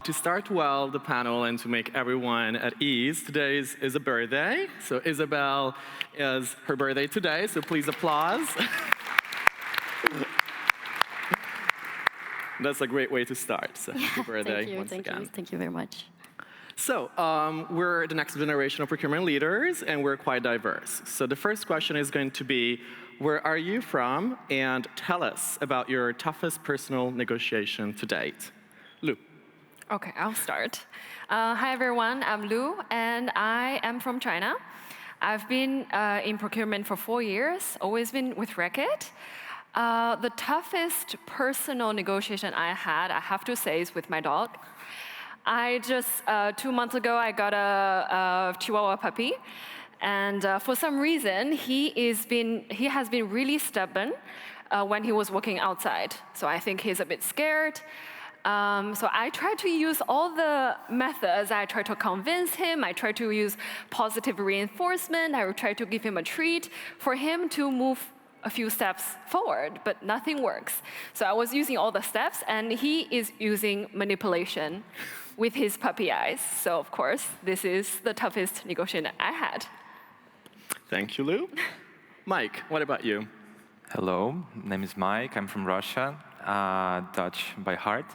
To start well the panel and to make everyone at ease, today is a birthday. So Isabel is her birthday today, so please applause. That's a great way to start. So happy birthday once again. Thank you very much. So we're the next generation of procurement leaders, and we're quite diverse. So the first question is going to be, where are you from? And tell us about your toughest personal negotiation to date. Lou. Okay, I'll start. Hi, everyone. I'm Lu, and I am from China. I've been in procurement for 4 years, always been with Reckitt. The toughest personal negotiation I had, I have to say, is with my dog. I just, 2 months ago, I got a Chihuahua puppy. And for some reason, he has been really stubborn when he was walking outside. So I think he's a bit scared. So I try to use all the methods. I try to convince him. I try to use positive reinforcement. I try to give him a treat for him to move a few steps forward, but nothing works. So I was using all the steps, and he is using manipulation with his puppy eyes. So of course, this is the toughest negotiation I had. Thank you, Lou. Mike, what about you? Hello, my name is Mike. I'm from Russia, Dutch by heart.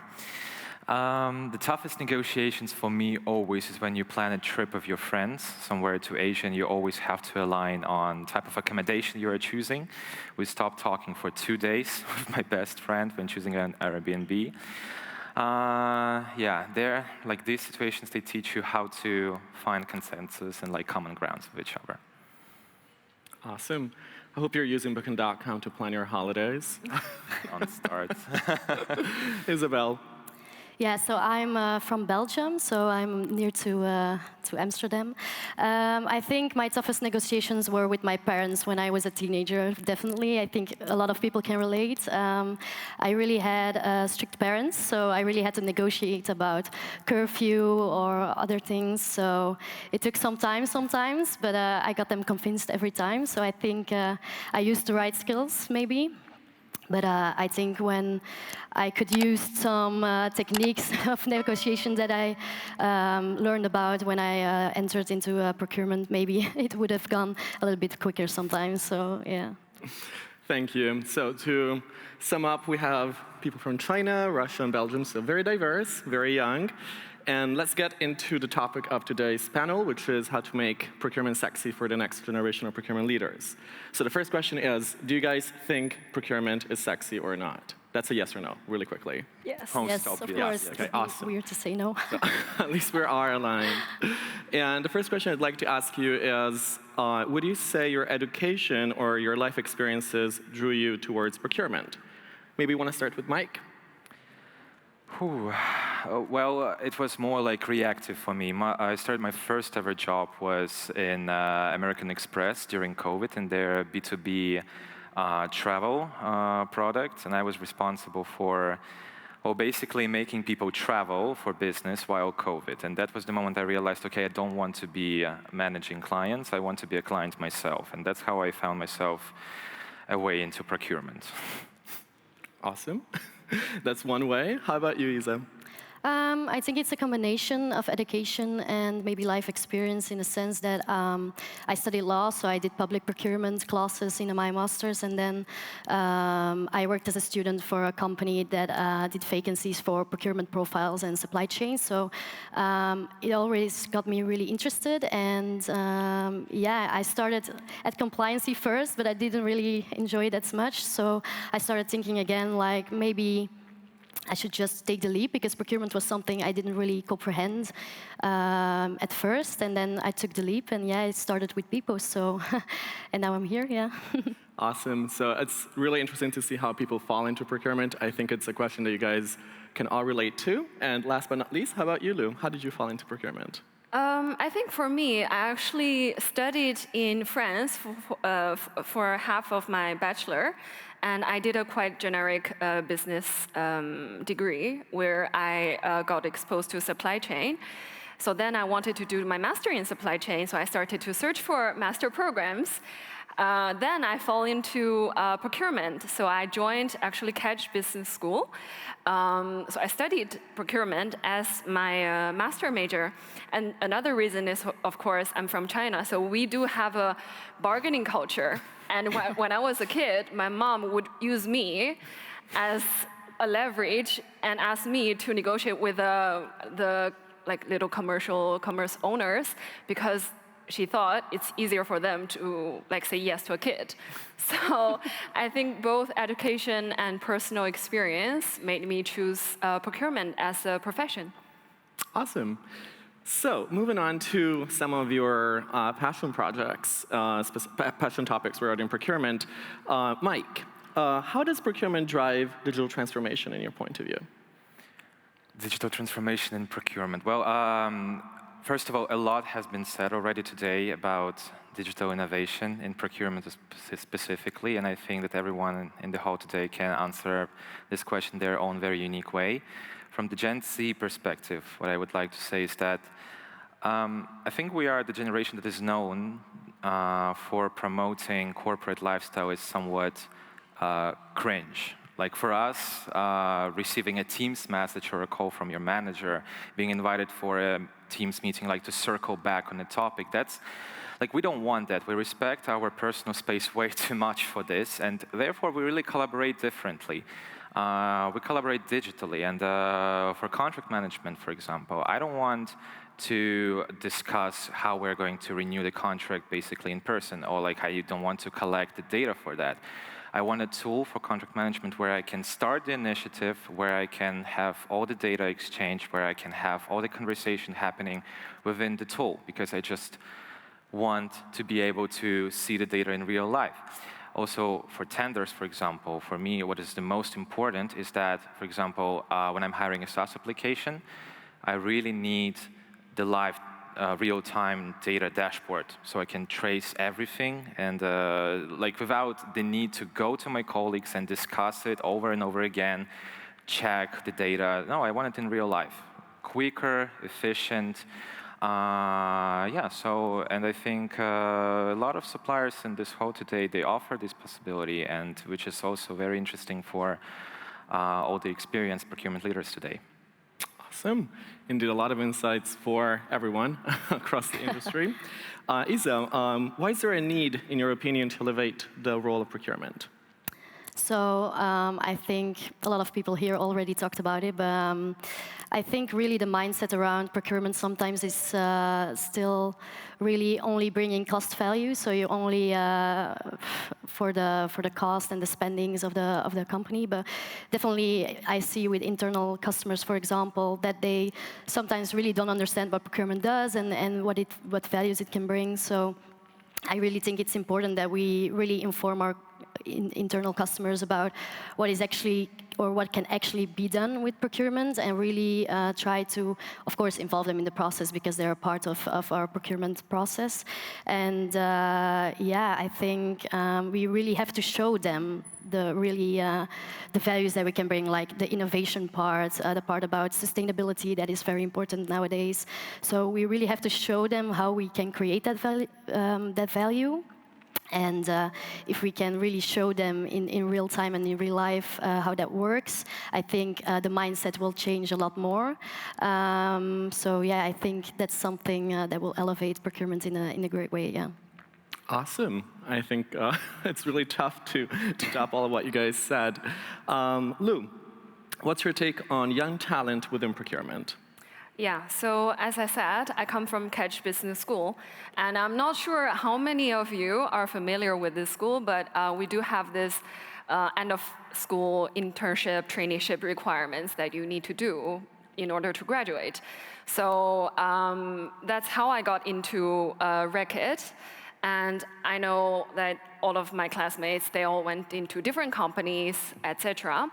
The toughest negotiations for me always is when you plan a trip of your friends somewhere to Asia, and you always have to align on type of accommodation you are choosing. We stopped talking for 2 days with my best friend when choosing an Airbnb. Yeah, like these situations, they teach you how to find consensus and like common grounds with each other. Awesome. I hope you're using Booking.com to plan your holidays. On start. Isabel. Yeah, so I'm from Belgium, so I'm near to Amsterdam. I think my toughest negotiations were with my parents when I was a teenager, definitely. I think a lot of people can relate. I really had strict parents, so I really had to negotiate about curfew or other things. So it took some time sometimes, but I got them convinced every time. So I think I used the right skills, maybe. But I think when I could use some techniques of negotiation that I learned about when I entered into procurement, maybe it would have gone a little bit quicker sometimes, so yeah. Thank you. So to sum up, we have people from China, Russia, and Belgium, so very diverse, very young. And let's get into the topic of today's panel, which is how to make procurement sexy for the next generation of procurement leaders. So the first question is, do you guys think procurement is sexy or not? That's a yes or no, really quickly. Yes, Most yes, of obvious. course. Okay, awesome. Weird to say no. So, at least we are aligned. And the first question I'd like to ask you is, would you say your education or your life experiences drew you towards procurement? Maybe you want to start with Mike? Well, it was more like reactive for me. I started my first ever job was in American Express during COVID in their B2B travel product, and I was responsible for, well, basically making people travel for business while COVID. And that was the moment I realized, okay, I don't want to be managing clients. I want to be a client myself. And that's how I found myself a way into procurement. Awesome. That's one way. How about you, Isa? I think it's a combination of education and maybe life experience in a sense that I studied law, so I did public procurement classes in my master's, and then I worked as a student for a company that did vacancies for procurement profiles and supply chain. So it always got me really interested, and yeah, I started at compliancy first, but I didn't really enjoy it as much. So I started thinking again, like maybe I should just take the leap, because procurement was something I didn't really comprehend at first, and then I took the leap, and yeah, it started with bpost, so and now I'm here, yeah. Awesome. So it's really interesting to see how people fall into procurement. I think it's a question that you guys can all relate to. And last but not least, how about you, Lou? How did you fall into procurement? I think for me, I actually studied in France for half of my bachelor, and I did a quite generic business degree where I got exposed to supply chain. So then I wanted to do my master in supply chain, so I started to search for master programs. Then I fall into procurement. So I joined actually Catch Business School. So I studied procurement as my master major. And another reason is, of course, I'm from China. So we do have a bargaining culture. And when I was a kid, my mom would use me as a leverage and ask me to negotiate with the little commerce owners, because she thought it's easier for them to say yes to a kid. So I think both education and personal experience made me choose procurement as a profession. Awesome. So moving on to some of your passion projects, passion topics regarding procurement. Mike, how does procurement drive digital transformation in your point of view? Digital transformation in procurement. Well, first of all, a lot has been said already today about digital innovation in procurement specifically, and I think that everyone in the hall today can answer this question their own very unique way. From the Gen Z perspective, what I would like to say is that I think we are the generation that is known for promoting corporate lifestyle is somewhat cringe. Like for us, receiving a Teams message or a call from your manager, being invited for a Teams meeting, like to circle back on the topic, that's like, we don't want that. We respect our personal space way too much for this, and therefore we really collaborate differently. We collaborate digitally, and for contract management, for example, I don't want to discuss how we're going to renew the contract basically in person, or like I don't want to collect the data for that. I want a tool for contract management where I can start the initiative, where I can have all the data exchanged, where I can have all the conversation happening within the tool, because I just want to be able to see the data in real life. Also, for tenders, for example, for me, what is the most important is that, for example, when I'm hiring a SaaS application, I really need the live real-time data dashboard, so I can trace everything and like without the need to go to my colleagues and discuss it over and over again, check the data. No, I want it in real life. Quicker, efficient. Yeah, so, and I think a lot of suppliers in this hall today, they offer this possibility, and which is also very interesting for all the experienced procurement leaders today. Awesome. Indeed, a lot of insights for everyone across the industry. Isa, why is there a need, in your opinion, to elevate the role of procurement? So I think a lot of people here already talked about it, but I think really the mindset around procurement sometimes is still really only bringing cost value. So you only for the cost and the spendings of the company. But definitely, I see with internal customers, for example, that they sometimes really don't understand what procurement does and what values it can bring. So I really think it's important that we really inform our internal customers about what is actually, or what can actually be done with procurement, and really try to, of course, involve them in the process, because they're a part of our procurement process. And yeah, I think we really have to show them the values that we can bring, like the innovation part, the part about sustainability that is very important nowadays. So we really have to show them how we can create that value. And if we can really show them in real time and in real life how that works, I think the mindset will change a lot more. So yeah, I think that's something that will elevate procurement in a great way, yeah. Awesome. I think it's really tough to top all of what you guys said. Lou, what's your take on young talent within procurement? Yeah, so as I said, I come from Catch Business School, and I'm not sure how many of you are familiar with this school, but we do have this end-of-school internship, traineeship requirements that you need to do in order to graduate. So that's how I got into Reckitt, and I know that all of my classmates, they all went into different companies, etc.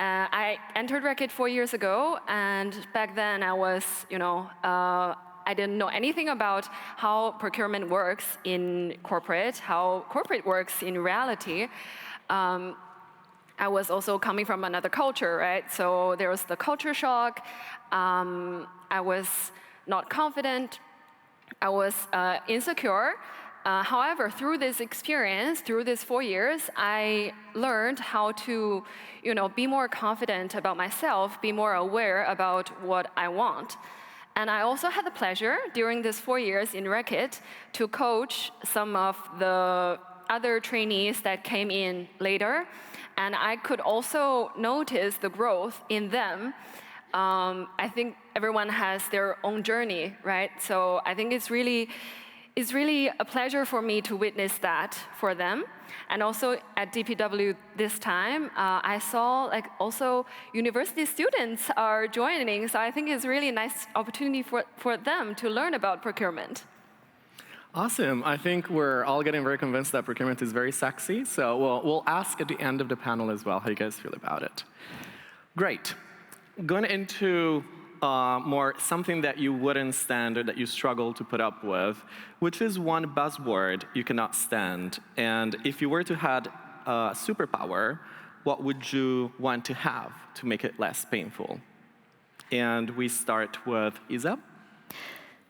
I entered Reckitt 4 years ago, and back then I was, I didn't know anything about how procurement works in corporate, how corporate works in reality. I was also coming from another culture, right? So there was the culture shock. I was not confident. I was insecure. However, through this experience, through these 4 years, I learned how to, be more confident about myself, be more aware about what I want. And I also had the pleasure during these 4 years in Reckitt to coach some of the other trainees that came in later. And I could also notice the growth in them. I think everyone has their own journey, right? So I think it's really a pleasure for me to witness that for them. And also at DPW this time, I saw also university students are joining. So I think it's really a nice opportunity for them to learn about procurement. Awesome. I think we're all getting very convinced that procurement is very sexy. So we'll ask at the end of the panel as well how you guys feel about it. Great. Going into more something that you wouldn't stand or that you struggle to put up with, which is one buzzword you cannot stand. And if you were to have a superpower, what would you want to have to make it less painful? And we start with Isa.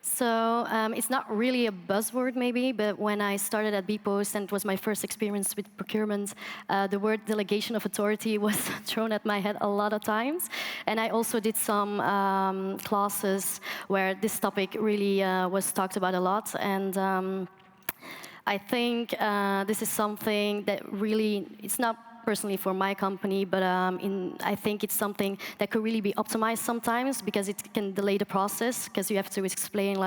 So it's not really a buzzword maybe, but when I started at bpost and it was my first experience with procurement, the word delegation of authority was thrown at my head a lot of times. And I also did some classes where this topic really was talked about a lot. And I think this is something that really, it's not personally for my company, but I think it's something that could really be optimized sometimes because it can delay the process because you have to explain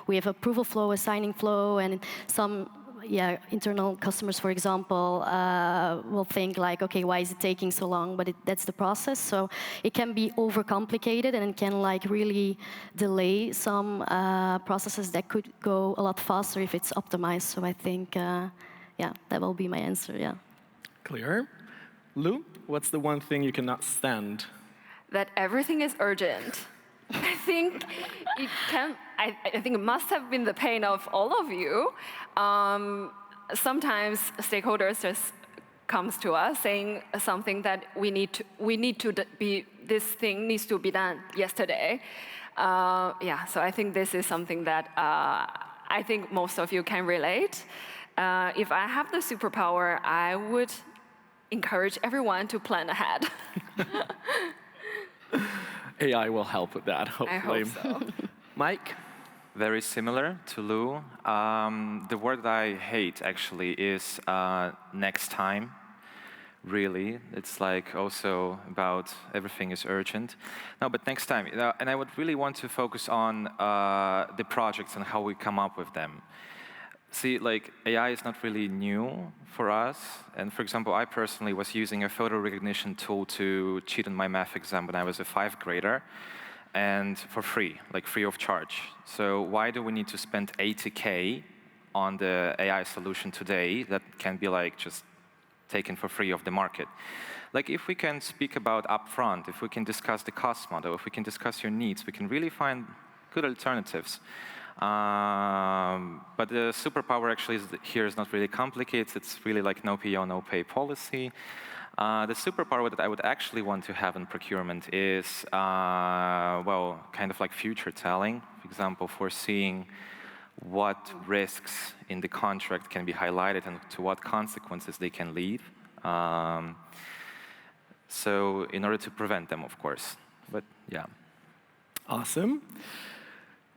we have approval flow, assigning flow, and some internal customers, for example, will think okay, why is it taking so long? But that's the process. So it can be overcomplicated and it can really delay some processes that could go a lot faster if it's optimized. So I think, that will be my answer, Clear. Lou, what's the one thing you cannot stand? That everything is urgent. I think I think it must have been the pain of all of you. Sometimes stakeholders just comes to us saying something that this thing needs to be done yesterday. So I think this is something that I think most of you can relate. If I have the superpower, I would encourage everyone to plan ahead. AI will help with that, hopefully. I hope so. Mike? Very similar to Lou. The word that I hate, actually, is next time. Really, it's also about everything is urgent. No, but next time. And I would really want to focus on the projects and how we come up with them. See, AI is not really new for us. And for example, I personally was using a photo recognition tool to cheat on my math exam when I was a 5th grader, and for free, free of charge. So why do we need to spend 80K on the AI solution today that can be just taken for free off the market? If we can speak about upfront, if we can discuss the cost model, if we can discuss your needs, we can really find good alternatives. But the superpower actually here is not really complicated. It's really no PO, no pay policy. The superpower that I would actually want to have in procurement is, kind of future telling. For example, foreseeing what risks in the contract can be highlighted and to what consequences they can lead. So in order to prevent them, of course. But yeah. Awesome.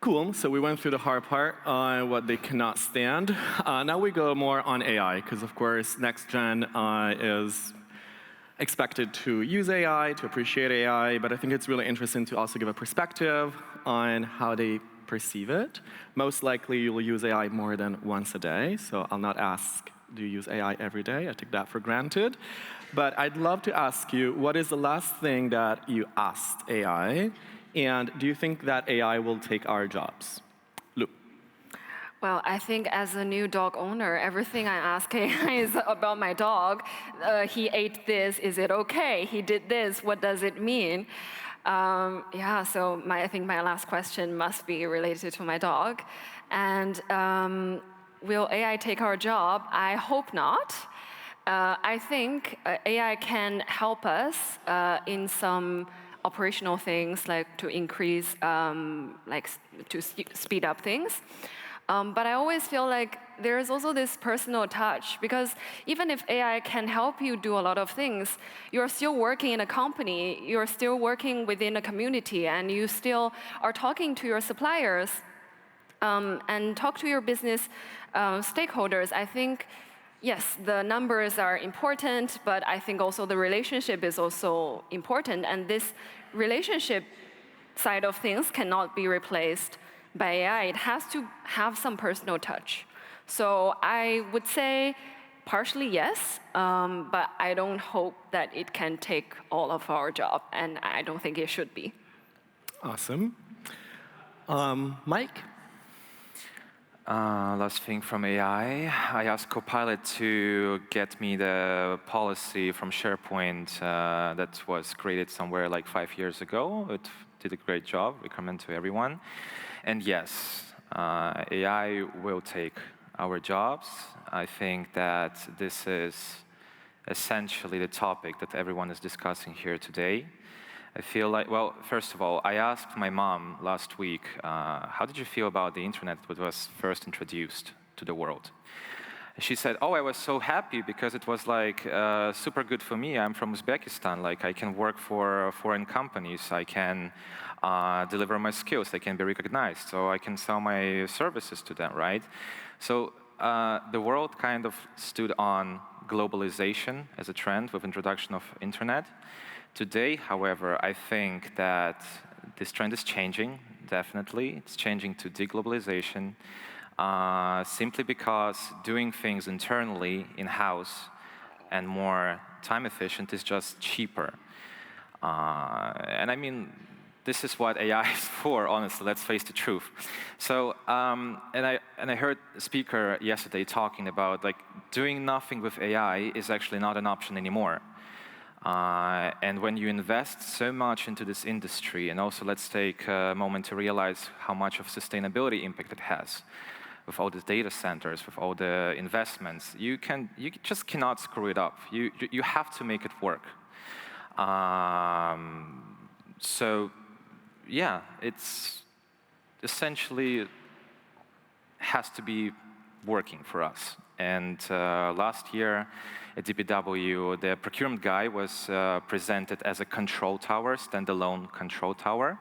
Cool, so we went through the hard part on what they cannot stand. Now we go more on AI, because of course, next gen is expected to use AI, to appreciate AI, but I think it's really interesting to also give a perspective on how they perceive it. Most likely, you will use AI more than once a day, so I'll not ask, do you use AI every day? I take that for granted. But I'd love to ask you, what is the last thing that you asked AI? And do you think that AI will take our jobs? Lou. Well, I think as a new dog owner, everything I ask AI is about my dog. He ate this, is it okay? He did this, what does it mean? So I think my last question must be related to my dog. And will AI take our job? I hope not. I think AI can help us in some operational things, to increase, to speed up things. But I always feel like there is also this personal touch, because even if AI can help you do a lot of things, you're still working in a company, you're still working within a community, and you still are talking to your suppliers and talk to your business stakeholders. I think, yes, the numbers are important, but I think also the relationship is also important, and this relationship side of things cannot be replaced by AI. It has to have some personal touch. So I would say partially yes, but I don't hope that it can take all of our job, and I don't think it should be. Awesome. Mike? Last thing from AI, I asked Copilot to get me the policy from SharePoint that was created somewhere like 5 years ago. It did a great job, recommend to everyone. And yes, AI will take our jobs. I think that this is essentially the topic that everyone is discussing here today. I feel like, well, first of all, I asked my mom last week, how did you feel about the internet that was first introduced to the world? She said, oh, I was so happy because it was like super good for me. I'm from Uzbekistan. Like I can work for foreign companies. I can deliver my skills. I can be recognized. So I can sell my services to them, right? So the world kind of stood on globalization as a trend with introduction of internet. Today, however, I think that this trend is changing, definitely. It's changing to deglobalization, simply because doing things internally, in-house, and more time efficient is just cheaper. And I mean, this is what AI is for, honestly, let's face the truth. So, and I heard a speaker yesterday talking about like doing nothing with AI is actually not an option anymore. And when you invest so much into this industry, and also let's take a moment to realize how much of sustainability impact it has, with all the data centers, with all the investments, you just cannot screw it up. You have to make it work. So, yeah, it's essentially has to be working for us. And last year at DPW, the procurement guy was presented as a control tower, standalone control tower,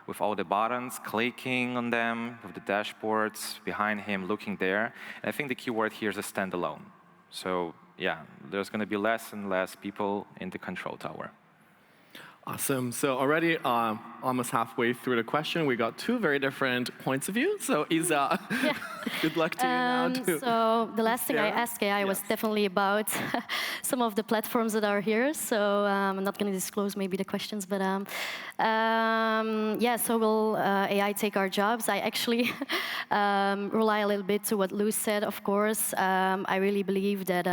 with all the buttons, clicking on them, with the dashboards behind him, looking there. And I think the key word here is a standalone. So yeah, there's going to be less and less people in the control tower. Awesome. So already almost halfway through the question, we got two very different points of view. So Isa, Yeah. good luck to you now. So the last thing I asked AI was Yes. definitely about some of the platforms that are here. So I'm not going to disclose maybe the questions, but yeah. So will AI take our jobs? I actually rely a little bit to what Lou said. Of course, I really believe that.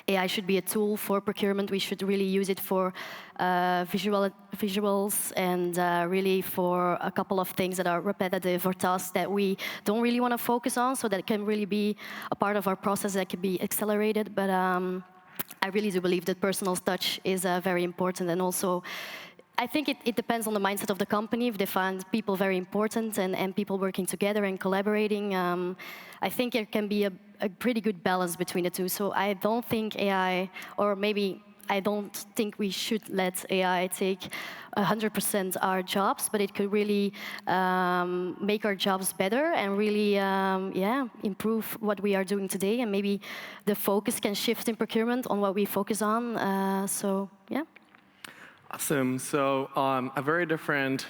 AI should be a tool for procurement. We should really use it for visuals and really for a couple of things that are repetitive or tasks that we don't really want to focus on, so that can really be a part of our process that can be accelerated. But I really do believe that personal touch is very important, and also I think it depends on the mindset of the company. If they find people very important and people working together and collaborating, I think there can be a pretty good balance between the two. So I don't think AI, or maybe I don't think we should let AI take 100% our jobs, but it could really make our jobs better and really, yeah, improve what we are doing today. And maybe the focus can shift in procurement on what we focus on. So, yeah. Awesome. So a very different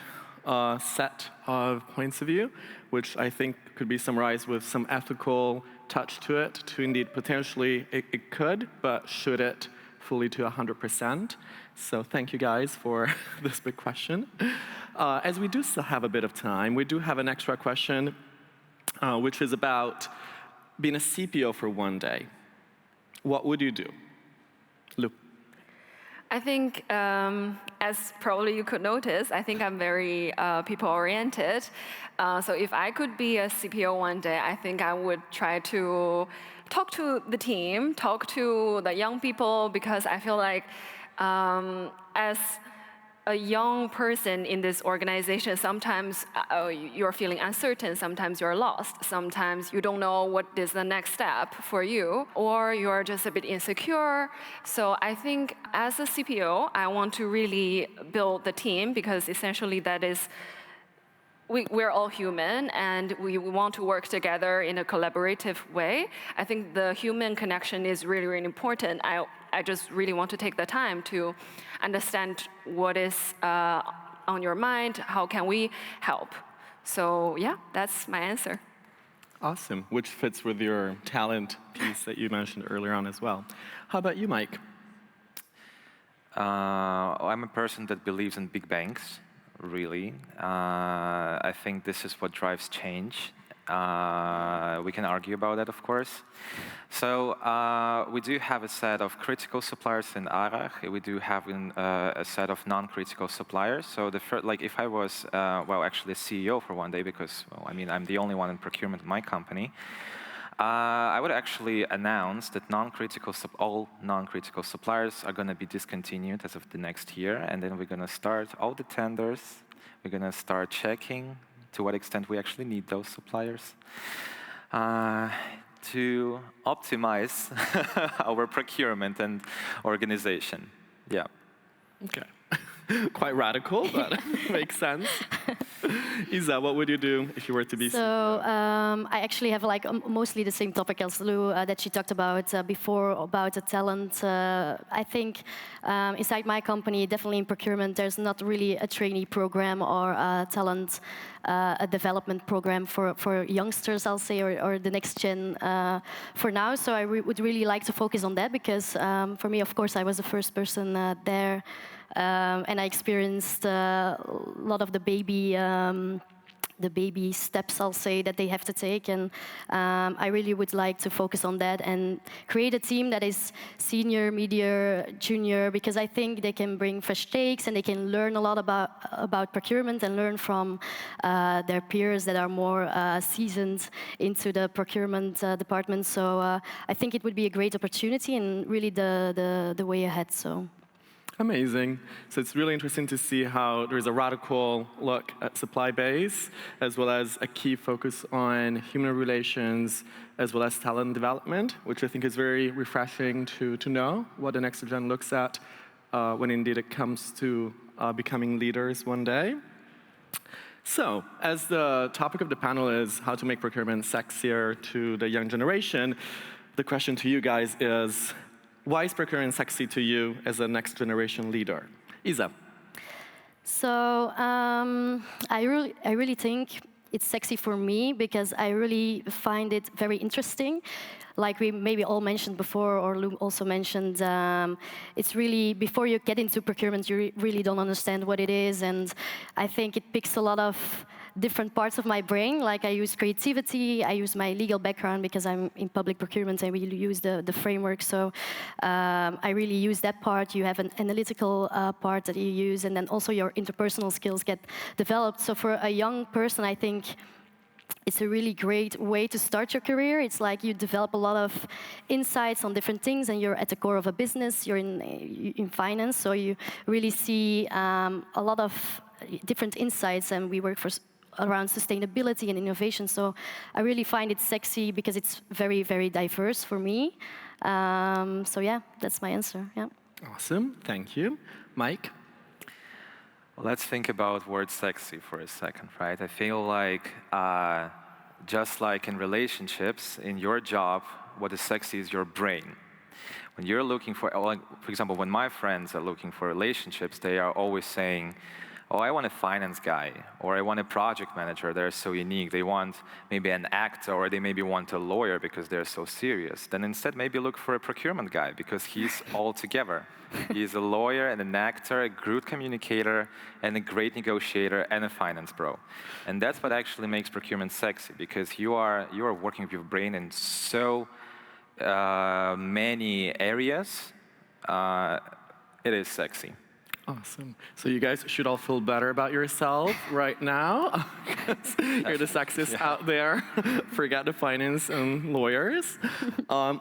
set of points of view, which I think could be summarized with some ethical touch to it, to indeed potentially it could, but should it fully to 100%? So thank you guys for this big question. As we do still have a bit of time, we do have an extra question, which is about being a CPO for one day. What would you do? Lou. I think, as probably you could notice, I think I'm very people-oriented. So if I could be a CPO one day, I think I would try to talk to the team, talk to the young people, because I feel like as a young person in this organization, sometimes you're feeling uncertain, sometimes you're lost, sometimes you don't know what is the next step for you, or you're just a bit insecure. So I think as a CPO, I want to really build the team, because essentially that is, we're all human, and we want to work together in a collaborative way. I think the human connection is really, really important. I just really want to take the time to understand what is on your mind, how can we help. So yeah, that's my answer. Awesome, which fits with your talent piece that you mentioned earlier on as well. How about you, Mike? I'm a person that believes in big bangs, really. I think this is what drives change. We can argue about that, of course. So we do have a set of critical suppliers in ARAG. We do have a set of non-critical suppliers. So the first, like, if I was, well, actually a CEO for one day, because, well, I mean, I'm the only one in procurement in my company, I would actually announce that all non-critical suppliers are going to be discontinued as of the next year, and then we're going to start all the tenders. We're going to start checking to what extent we actually need those suppliers to optimize our procurement and organization. Yeah. Okay. Quite radical, but makes sense. Isa, what would you do if you were to be So I actually have like mostly the same topic as Lou that she talked about before about the talent. I think inside my company, definitely in procurement, there's not really a trainee program or a talent a development program for youngsters, I'll say, or the next gen for now. So I would really like to focus on that, because for me, of course, I was the first person there. And I experienced a lot of the baby steps, I'll say, that they have to take. And I really would like to focus on that and create a team that is senior, mid-year, junior, because I think they can bring fresh takes and they can learn a lot about procurement and learn from their peers that are more seasoned into the procurement department. So I think it would be a great opportunity and really the way ahead. So. Amazing. So it's really interesting to see how there's a radical look at supply base, as well as a key focus on human relations, as well as talent development, which I think is very refreshing to know what the next gen looks at when indeed it comes to becoming leaders one day. So, as the topic of the panel is how to make procurement sexier to the young generation, the question to you guys is, why is procurement sexy to you as a next generation leader? Isa. So I really think it's sexy for me because I really find it very interesting. Like we maybe all mentioned before, or Lou also mentioned, it's really, before you get into procurement, you really don't understand what it is. And I think it picks a lot of different parts of my brain. Like I use creativity, I use my legal background because I'm in public procurement and we use the framework. So I really use that part. You have an analytical part that you use, and then also your interpersonal skills get developed. So for a young person, I think it's a really great way to start your career. It's like you develop a lot of insights on different things, and you're at the core of a business. You're in finance, so you really see a lot of different insights, and we work around sustainability and innovation. So I really find it sexy because it's very, very diverse for me. So yeah, that's my answer. Yeah. Awesome, thank you. Mike? Let's think about word sexy for a second, right? I feel like just like in relationships, in your job, what is sexy is your brain. When you're looking for example, when my friends are looking for relationships, they are always saying, oh, I want a finance guy, or I want a project manager, they're so unique. They want maybe an actor, or they maybe want a lawyer because they're so serious. Then instead, maybe look for a procurement guy because he's all together. He's a lawyer and an actor, a good communicator, and a great negotiator, and a finance bro. And that's what actually makes procurement sexy, because you are working with your brain in so many areas. It is sexy. Awesome. So you guys should all feel better about yourself right now. You're the sexiest out there. Forget the finance and lawyers.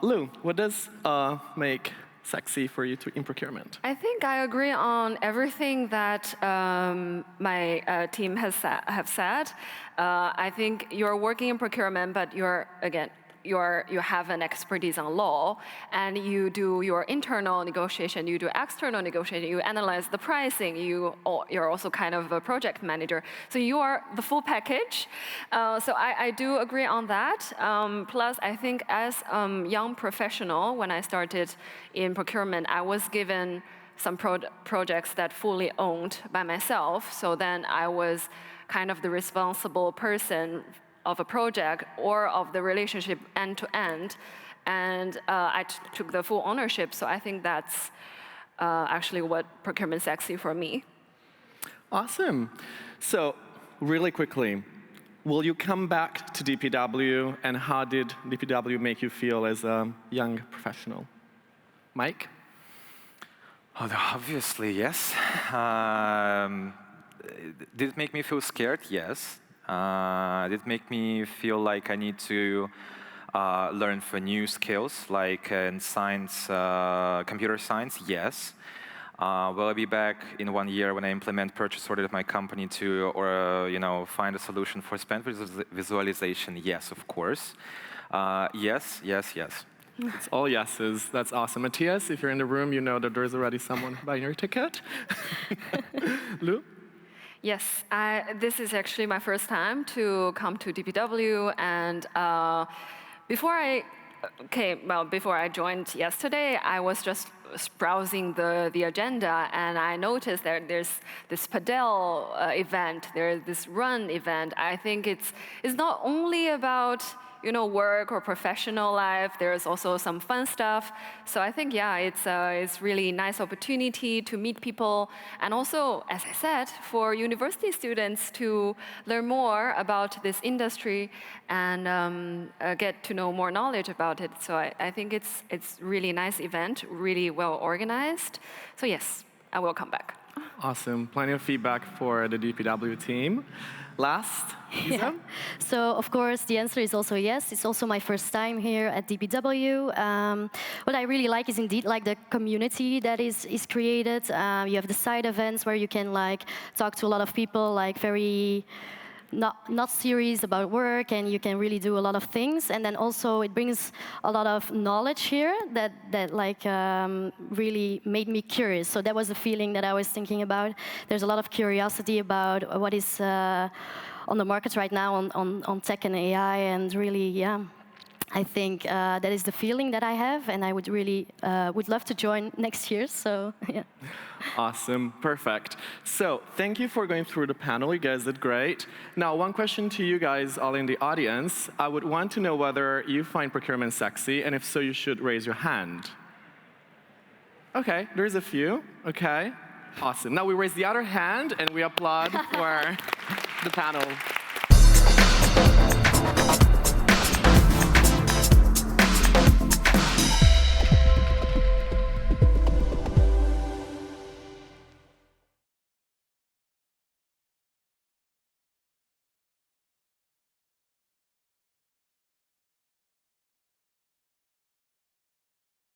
Lou, what does make sexy for you in procurement? I think I agree on everything that my team have said. I think you're working in procurement, but you have an expertise on law, and you do your internal negotiation, you do external negotiation, you analyze the pricing, you're also kind of a project manager. So you are the full package. So I do agree on that. Plus, I think as a young professional, when I started in procurement, I was given some projects that fully owned by myself. So then I was kind of the responsible person of a project or of the relationship end to end, and I took the full ownership. So I think that's actually what procurement sexy for me. Awesome. So really quickly, will you come back to DPW, and how did DPW make you feel as a young professional? Mike? Oh, obviously, yes. Did it make me feel scared? Yes. Did it make me feel like I need to learn for new skills, like in science, computer science? Yes. Will I be back in 1 year when I implement purchase order at my company to, find a solution for spend visualization? Yes, of course. Yes, yes, yes. It's all yeses. That's awesome. Matthias, if you're in the room, you know that there's already someone buying your ticket. Lou? Yes, this is actually my first time to come to DPW, and before I joined yesterday, I was just browsing the agenda, and I noticed that there's this padel event, there's this run event. I think it's not only about work or professional life. There's also some fun stuff. So I think, it's really nice opportunity to meet people, and also, as I said, for university students to learn more about this industry and get to know more knowledge about it. So I think it's really nice event, really well organized. So yes, I will come back. Awesome. Plenty of feedback for the DPW team. Last, Isa? Yeah. So, of course, the answer is also yes. It's also my first time here at DPW. What I really like is indeed the community that is created. You have the side events where you can talk to a lot of people, very not serious about work, and you can really do a lot of things. And then also it brings a lot of knowledge here that really made me curious. So that was the feeling that I was thinking about. There's a lot of curiosity about what is on the market right now on tech and AI, and really, I think that is the feeling that I have, and I would really would love to join next year. So yeah. Awesome, perfect. So thank you for going through the panel. You guys did great. Now, one question to you guys all in the audience. I would want to know whether you find procurement sexy, and if so, you should raise your hand. Okay, there's a few. Okay, awesome. Now we raise the other hand, and we applaud for the panel.